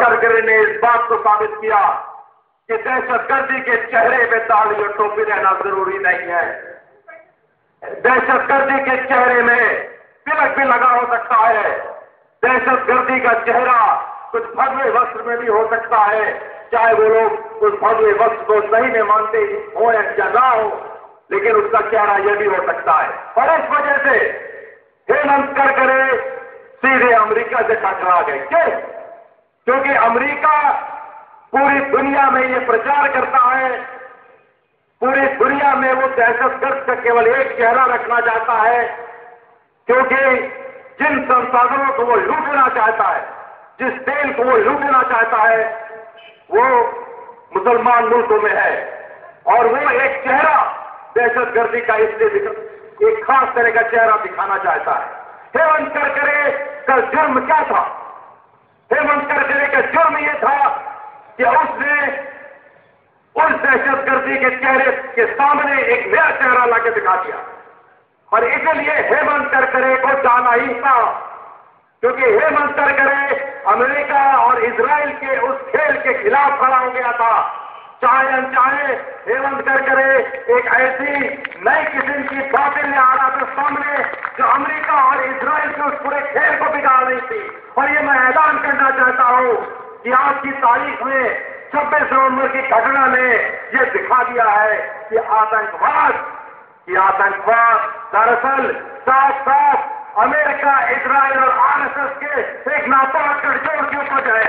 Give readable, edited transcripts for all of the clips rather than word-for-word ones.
करकरे ने इस बात को साबित किया कि दहशतगर्दी के चेहरे पे ताली और टोपी रहना जरूरी नहीं है। दहशतगर्दी के चेहरे में तिलक भी लगा हो सकता है। दहशतगर्दी का चेहरा कुछ भगवे वस्त्र में भी हो सकता है, चाहे वो लोग उस भगवे वस्त्र को सही में मानते हो या ना हो, लेकिन उसका चेहरा यह भी हो सकता है। और इस वजह से हेमंत करकरे सीधे अमेरिका से टकरा गए। क्यों? क्योंकि अमेरिका पूरी दुनिया में ये प्रचार करता है, पूरी दुनिया में वो दहशतगर्द का केवल एक चेहरा रखना चाहता है, क्योंकि जिन संसाधनों को वो लूटना चाहता है, जिस तेल को वो लूटना चाहता है, वो मुसलमान मुल्कों में है। और वो एक चेहरा दहशतगर्दी का इसलिए एक खास तरह का चेहरा दिखाना चाहता है। हेमंत करकरे का जुर्म क्या था? हेमंत करकरे का जुर्म यह था कि उसने उस दहशतगर्दी के चेहरे के सामने एक नया चेहरा लाके दिखा दिया। और इसलिए हेमंत करकरे को जाना ही था, क्योंकि हेमंत करकरे अमेरिका और इजराइल के उस खेल के खिलाफ खड़ा हो गया था। चाहे अनचाहे हेमंत करकरे एक ऐसी नई किस्म की बातें ले आ रहा था सामने, जो अमेरिका और इजराइल के उस पूरे खेल को बिगाड़ रही थी। और ये मैं ऐलान करना चाहता हूं कि आज की तारीख में 26 नवंबर की घटना ने यह दिखा दिया है कि आतंकवाद दरअसल साफ साफ अमेरिका, इजराइल और आरएसएस के एक नापाक गठजोड़ की उपज है।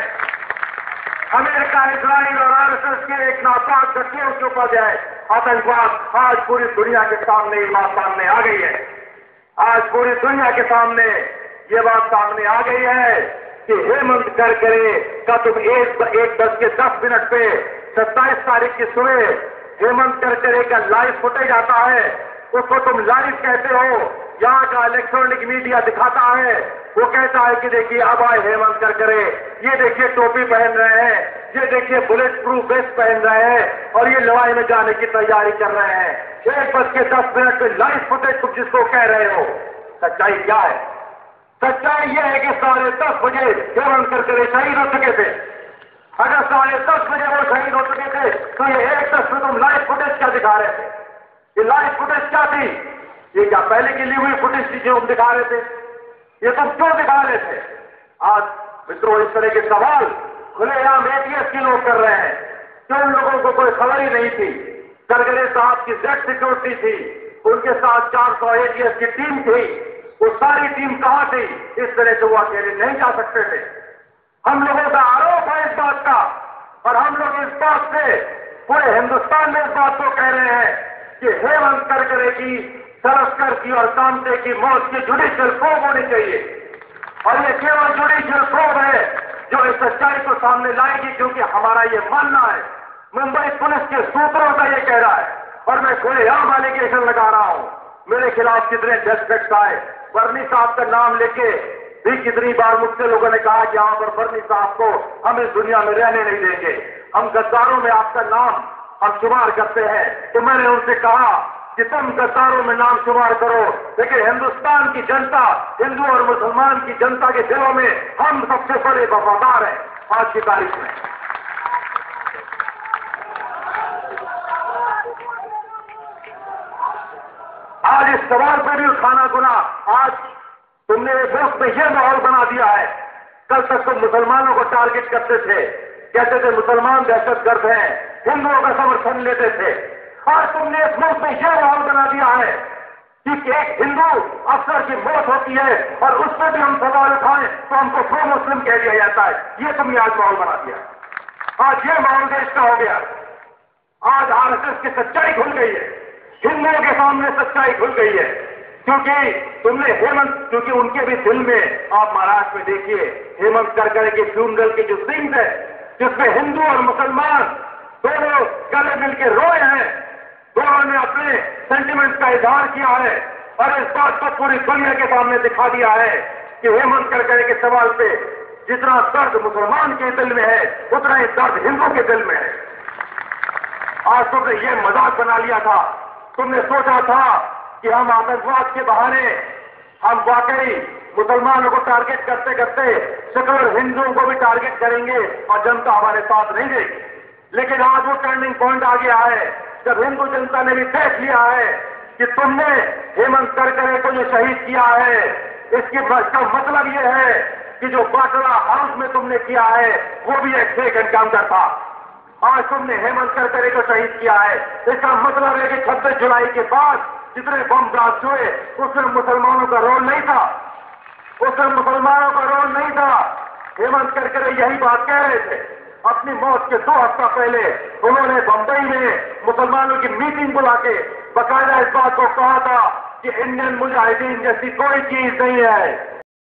अमेरिका, इजराइल और आरएसएस के एक नापाक गठजोड़ की उपज है। आतंकवाद आज पूरी दुनिया के सामने ये बात सामने आ गई है। आज पूरी दुनिया के सामने ये बात सामने आ गई है कि हेमंत करकरे का तुम एक 10:10 पे 27 तारीख की सुबह हेमंत करकरे का लाइव फुटेज आता है, उसको तुम लाइव कहते हो। यहाँ का इलेक्ट्रॉनिक मीडिया दिखाता है, वो कहता है कि देखिए अब आए हेमंत करकरे, ये देखिए टोपी पहन रहे हैं, ये देखिए बुलेट प्रूफ वेस्ट पहन रहे हैं और ये लड़ाई में जाने की तैयारी कर रहे हैं। 1:10 पे लाइव फुटेज तुम जिसको कह रहे हो, सच्चाई क्या है? सच्चाई यह है कि 10:30 बजे हेमंत करकरे शहीद हो चुके थे। अगर 10:30 बजे वो शहीद हो चुके थे तो ये 1:10 में तुम लाइव फुटेज क्या दिखा रहे थे? ये लाइव फुटेज क्या थी? ये क्या पहले की ली हुई फुटेज थी जो हम दिखा रहे थे? ये तुम क्यों दिखा रहे थे? आज मित्रों इस तरह के सवाल खुलेआम एटीएस के लोग कर रहे हैं। क्यों उन लोगों को कोई खबर ही नहीं थी? करकरे साहब की जेड सिक्योरिटी थी, उनके साथ 400 एटीएस की टीम थी, वो सारी टीम कहां थी? इस तरह से वो अकेले नहीं जा सकते थे। हम लोगों का आरोप है इस बात का, और हम लोग इस बात से पूरे हिंदुस्तान में इस बात को कह रहे हैं कि हेमंत करकरे की, सरस्कर की और कामते की मौत की जुडिशियल प्रोब होनी चाहिए। और ये केवल जुडिशियल प्रोब है जो इस सच्चाई को सामने लाएगी, क्योंकि हमारा ये मानना है, मुंबई पुलिस के सूत्रों का ये कह रहा है, और मैं खुलेआम एलिगेशन लगा रहा हूं। मेरे खिलाफ कितने डेस्पेक्ट आए, बर्नी साहब का नाम लेके भी कितनी बार मुझसे लोगों ने कहा कि यहाँ पर बर्नी साहब को हम इस दुनिया में रहने नहीं देंगे, हम गद्दारों में आपका नाम हम शुमार करते हैं। तो मैंने उनसे कहा कि तुम गद्दारों में नाम शुमार करो, लेकिन हिंदुस्तान की जनता, हिंदू और मुसलमान की जनता के दिलों में हम सबसे बड़े वफादार हैं आज की तारीख में। आज इस सवाल पर भी उठाना गुनाह। आज तुमने मुल्क में यह माहौल बना दिया है। कल तक तुम मुसलमानों को टारगेट करते थे, कहते थे मुसलमान दहशतगर्द हैं, हिंदुओं का समर्थन लेते थे। आज तुमने इस मुल्क में यह माहौल बना दिया है कि एक हिंदू अफसर की मौत होती है और उस पर भी हम सवाल उठाएं तो हमको प्रो मुस्लिम कह दिया जाता है। ये तुमने आज माहौल बना दिया। आज ये माहौल देश का हो गया। आज आरएसएस की सच्चाई खुल गई है, हिंदुओं के सामने सच्चाई खुल गई है, क्योंकि उनके भी दिल में, आप महाराष्ट्र में देखिए हेमंत करकरे के फ्यूनरल के जो सीन्स है, जिसमें हिंदू और मुसलमान दोनों गले मिलकर रोए हैं, दोनों ने अपने सेंटिमेंट का इजहार किया है और इस बात को पूरी दुनिया के सामने दिखा दिया है कि हेमंत करकरे के सवाल पे जितना दर्द मुसलमान के दिल में है, उतना ही दर्द हिंदू के दिल में है। आज तुमने ये मजाक बना लिया था, तुमने सोचा था कि हम आतंकवाद के बहाने हम वाकई मुसलमानों को टारगेट करते करते सेकुलर हिंदुओं को भी टारगेट करेंगे और जनता हमारे साथ नहीं देगी। लेकिन आज वो टर्निंग पॉइंट आ गया है जब हिंदू जनता ने भी देख लिया है कि तुमने हेमंत करकरे को जो शहीद किया है, इसका मतलब यह है कि जो बाटला हाउस में तुमने किया है वो भी एक फेक एनकाउंटर था। आज तुमने हेमंत करकरे को शहीद किया है, इसका मतलब है कि 26 जुलाई के बाद जितने बम ब्लास्ट हुए उसमें मुसलमानों का रोल नहीं था, उसमें मुसलमानों का रोल नहीं था। हेमंत करकरे यही बात कह रहे थे। अपनी मौत के 2 हफ्ता पहले उन्होंने बंबई में मुसलमानों की मीटिंग बुला के बाकायदा इस बात को कहा था कि इंडियन मुजाहिदीन जैसी कोई चीज नहीं है,